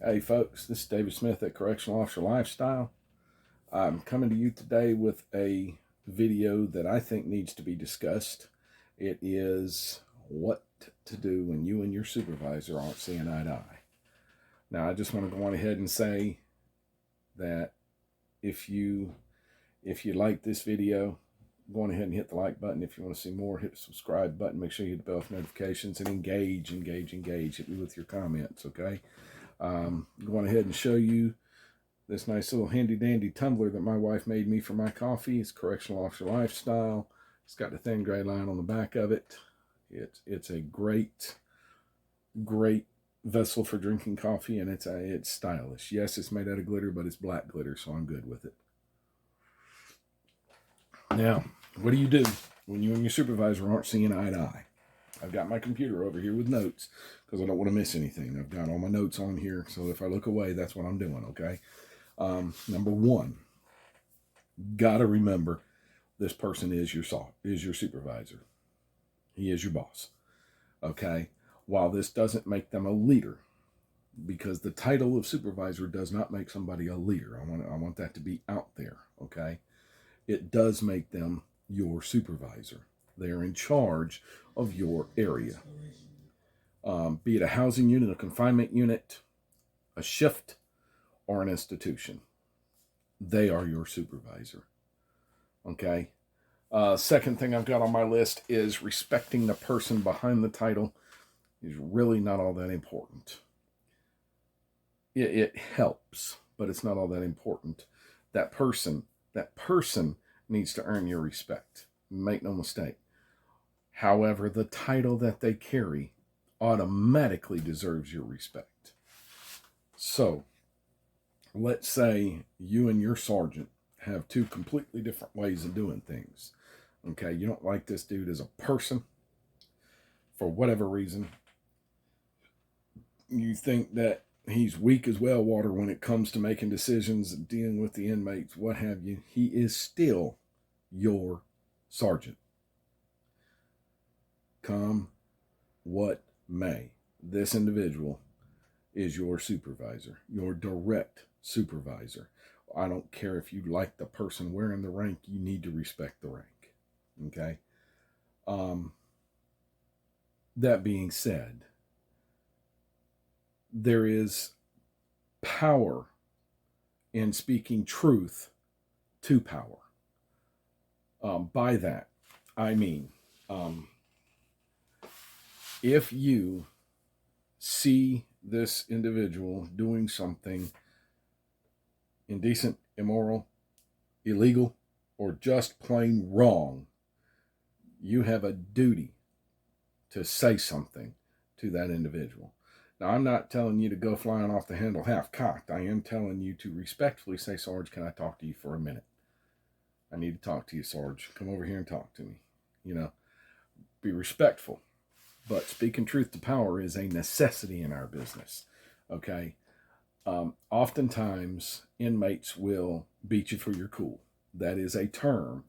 Hey folks, this is David Smith at Correctional Officer Lifestyle. I'm coming to you today with a video that I think needs to be discussed. It is what to do when you and your supervisor aren't seeing eye to eye. Now, I just want to go on ahead and say that if you like this video, go on ahead and hit the like button. If you want to see more, hit the subscribe button. Make sure you hit the bell for notifications and engage. Hit me with your comments, okay? Go on ahead and show you this nice little handy dandy tumbler that my wife made me for my coffee. It's Correctional Officer Lifestyle. It's got the thin gray line on the back of it. It's a great vessel for drinking coffee, and it's stylish. Yes, it's made out of glitter, but it's black glitter, so I'm good with it. Now, what do you do when you and your supervisor aren't seeing eye to eye? I've got my computer over here with notes because I don't want to miss anything. I've got all my notes on here, so if I look away, that's what I'm doing, okay? Number one, gotta remember this person is your supervisor. He is your boss, okay? While this doesn't make them a leader, because the title of supervisor does not make somebody a leader. I want that to be out there, okay? It does make them your supervisor. They're in charge of your area. Be it a housing unit, a confinement unit, a shift, or an institution. They are your supervisor. Okay? Second thing I've got on my list is respecting the person behind the title is really not all that important. It helps, but it's not all that important. That person needs to earn your respect. Make no mistake. However, the title that they carry automatically deserves your respect. So, let's say you and your sergeant have two completely different ways of doing things. Okay, you don't like this dude as a person for whatever reason. You think that he's weak as well water when it comes to making decisions, dealing with the inmates, what have you. He is still your sergeant. Come what may, this individual is your supervisor, your direct supervisor. I don't care if you like the person wearing the rank, you need to respect the rank. Okay? That being said, there is power in speaking truth to power. By that, I mean, if you see this individual doing something indecent, immoral, illegal, or just plain wrong, you have a duty to say something to that individual. Now, I'm not telling you to go flying off the handle half-cocked. I am telling you to respectfully say, Sarge, can I talk to you for a minute? I need to talk to you, Sarge. Come over here and talk to me. Be respectful. But speaking truth to power is a necessity in our business, okay? Oftentimes, inmates will beat you for your cool. That is a term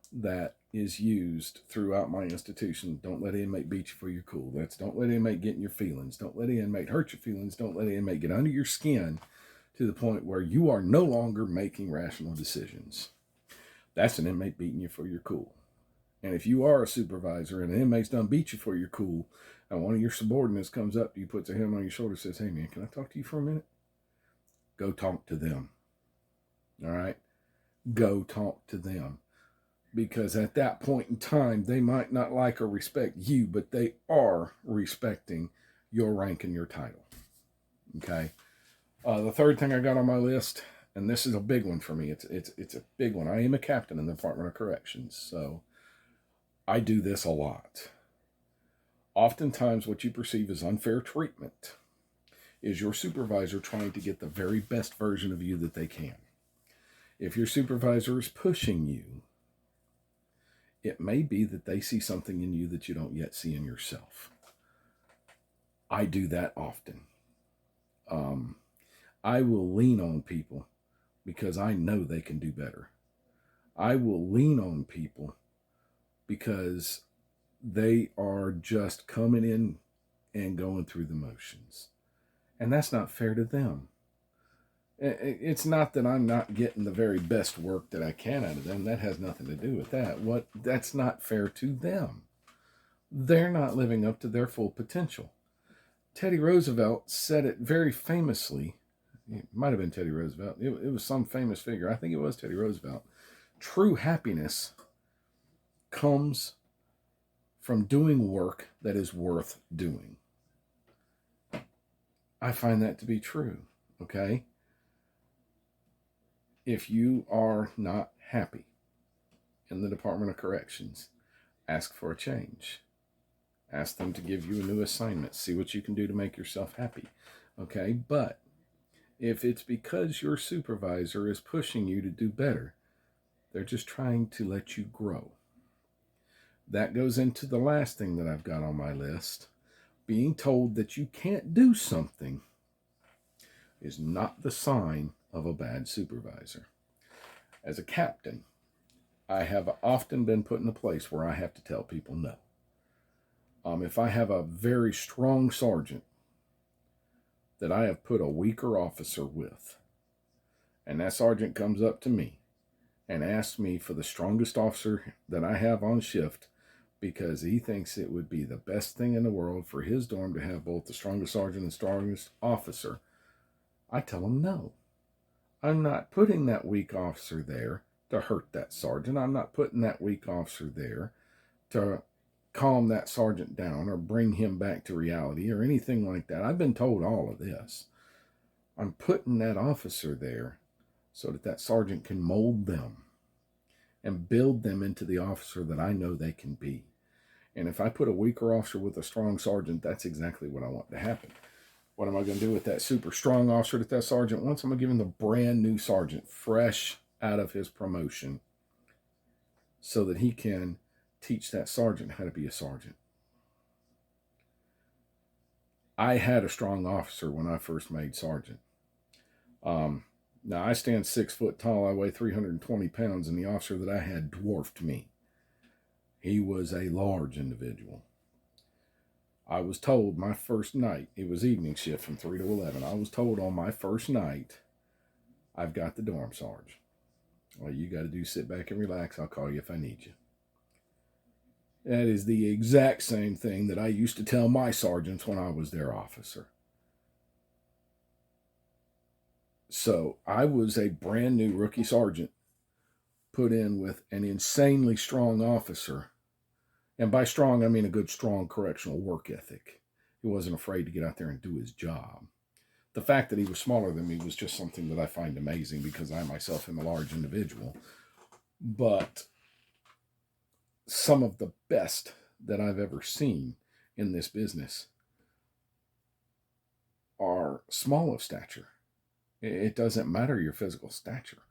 that is used throughout my institution. Don't let an inmate beat you for your cool. That's don't let an inmate get in your feelings. Don't let an inmate hurt your feelings. Don't let an inmate get under your skin to the point where you are no longer making rational decisions. That's an inmate beating you for your cool. And if you are a supervisor and an inmate's done beat you for your cool, and one of your subordinates comes up to you, puts a hand on your shoulder, says, hey man, can I talk to you for a minute? Go talk to them. All right? Go talk to them. Because at that point in time, they might not like or respect you, but they are respecting your rank and your title. Okay? The third thing I got on my list, and this is a big one for me. It's a big one. I am a captain in the Department of Corrections, so I do this a lot. Oftentimes, what you perceive as unfair treatment is your supervisor trying to get the very best version of you that they can. If your supervisor is pushing you, it may be that they see something in you that you don't yet see in yourself. I do that often. I will lean on people because I know they can do better. I will lean on people because they are just coming in and going through the motions. And that's not fair to them. It's not that I'm not getting the very best work that I can out of them. That has nothing to do with that. That's not fair to them. They're not living up to their full potential. Teddy Roosevelt said it very famously. It might have been Teddy Roosevelt. It was some famous figure. I think it was Teddy Roosevelt. True happiness comes from doing work that is worth doing. I find that to be true, okay? If you are not happy in the Department of Corrections, ask for a change. Ask them to give you a new assignment. See what you can do to make yourself happy, okay? But if it's because your supervisor is pushing you to do better, they're just trying to let you grow. That goes into the last thing that I've got on my list. Being told that you can't do something is not the sign of a bad supervisor. As a captain, I have often been put in a place where I have to tell people no. If I have a very strong sergeant that I have put a weaker officer with, and that sergeant comes up to me and asks me for the strongest officer that I have on shift because he thinks it would be the best thing in the world for his dorm to have both the strongest sergeant and strongest officer, I tell him no. I'm not putting that weak officer there to hurt that sergeant. I'm not putting that weak officer there to calm that sergeant down or bring him back to reality or anything like that. I've been told all of this. I'm putting that officer there so that that sergeant can mold them and build them into the officer that I know they can be. And if I put a weaker officer with a strong sergeant, that's exactly what I want to happen. What am I going to do with that super strong officer that sergeant wants? I'm going to give him the brand new sergeant, fresh out of his promotion, so that he can teach that sergeant how to be a sergeant. I had a strong officer when I first made sergeant. Now, I stand 6 foot tall. I weigh 320 pounds, and the officer that I had dwarfed me. He was a large individual. I was told my first night, it was evening shift from 3 to 11. I was told on my first night, I've got the dorm sarge. All you got to do is sit back and relax. I'll call you if I need you. That is the exact same thing that I used to tell my sergeants when I was their officer. So I was a brand new rookie sergeant put in with an insanely strong officer. And by strong, I mean a good, strong correctional work ethic. He wasn't afraid to get out there and do his job. The fact that he was smaller than me was just something that I find amazing because I myself am a large individual. But some of the best that I've ever seen in this business are small of stature. It doesn't matter your physical stature.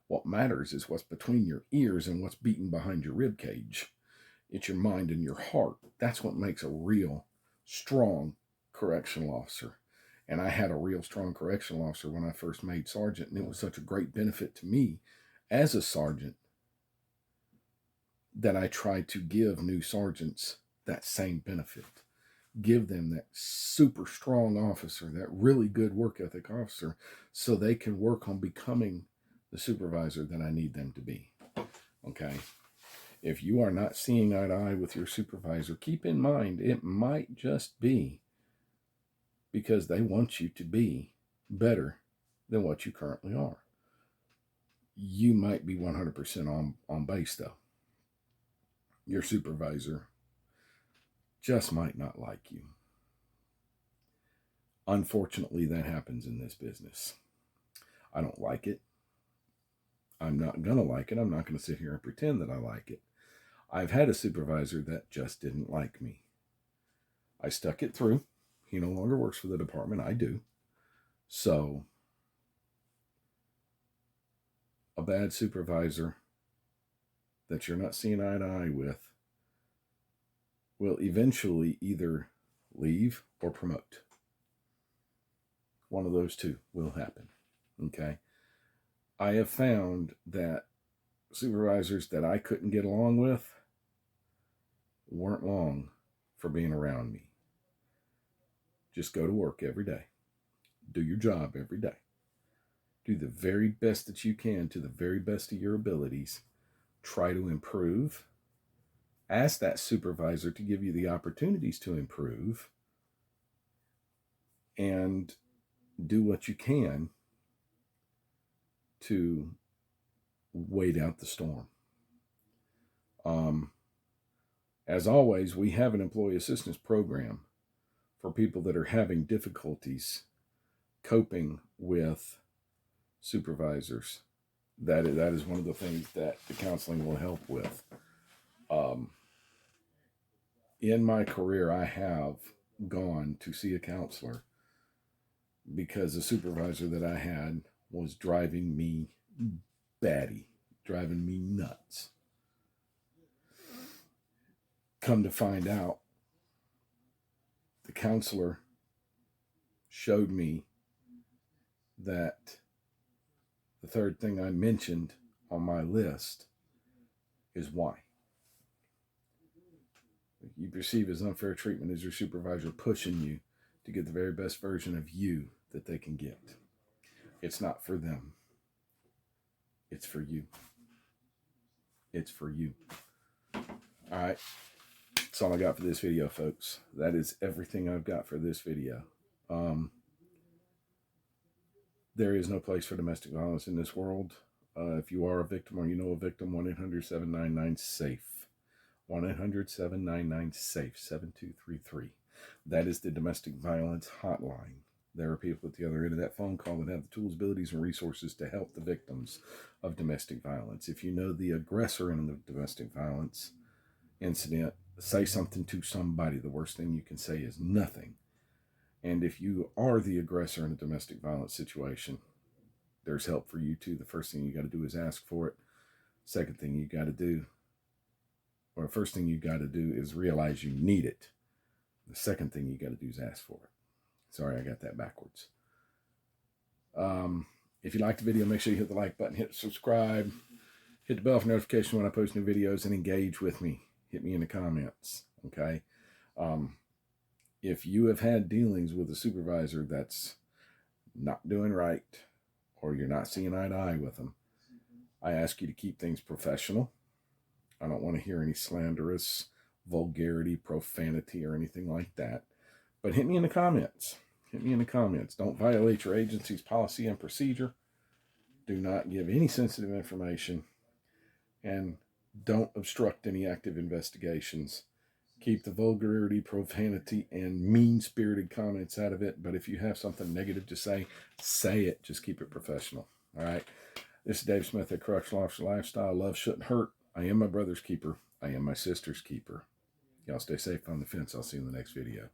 What matters is what's between your ears and what's beating behind your rib cage. It's your mind and your heart. That's what makes a real strong correctional officer. And I had a real strong correctional officer when I first made sergeant, and it was such a great benefit to me as a sergeant that I tried to give new sergeants that same benefit. Give them that super strong officer, that really good work ethic officer, so they can work on becoming the supervisor that I need them to be. Okay? If you are not seeing eye to eye with your supervisor, keep in mind it might just be because they want you to be better than what you currently are. You might be 100% on base, though. Your supervisor just might not like you. Unfortunately, that happens in this business. I don't like it. I'm not going to like it. I'm not going to sit here and pretend that I like it. I've had a supervisor that just didn't like me. I stuck it through. He no longer works for the department. I do. So, a bad supervisor that you're not seeing eye to eye with will eventually either leave or promote. One of those two will happen. Okay? I have found that supervisors that I couldn't get along with weren't long for being around me. Just go to work every day. Do your job every day. Do the very best that you can to the very best of your abilities. Try to improve. Ask that supervisor to give you the opportunities to improve. And do what you can to wait out the storm. As always, we have an employee assistance program for people that are having difficulties coping with supervisors. That is one of the things that the counseling will help with. In my career, I have gone to see a counselor because the supervisor that I had was driving me batty, driving me nuts. Come to find out, the counselor showed me that the third thing I mentioned on my list is why. You perceive as unfair treatment as your supervisor pushing you to get the very best version of you that they can get. It's not for them. It's for you. It's for you. All right. That's all I got for this video, folks. That is everything I've got for this video. There is no place for domestic violence in this world. If you are a victim or you know a victim, 1-800-799-SAFE. 1-800-799-SAFE, 7233. That is the domestic violence hotline. There are people at the other end of that phone call that have the tools, abilities, and resources to help the victims of domestic violence. If you know the aggressor in the domestic violence incident, say something to somebody. The worst thing you can say is nothing. And if you are the aggressor in a domestic violence situation, there's help for you too. The first thing you got to do is ask for it. Second thing you got to do, or the first thing you got to do is realize you need it. The second thing you got to do is ask for it. Sorry, I got that backwards. If you liked the video, make sure you hit the like button, hit subscribe, hit the bell for notification when I post new videos, and engage with me. Hit me in the comments, okay? If you have had dealings with a supervisor that's not doing right, or you're not seeing eye to eye with them, I ask you to keep things professional. I don't want to hear any slanderous vulgarity, profanity, or anything like that. But hit me in the comments. Hit me in the comments. Don't violate your agency's policy and procedure. Do not give any sensitive information. And don't obstruct any active investigations. Keep the vulgarity, profanity, and mean-spirited comments out of it. But if you have something negative to say, say it. Just keep it professional. All right? This is Dave Smith at Correctional Officer Lifestyle. Love shouldn't hurt. I am my brother's keeper. I am my sister's keeper. Y'all stay safe on the fence. I'll see you in the next video.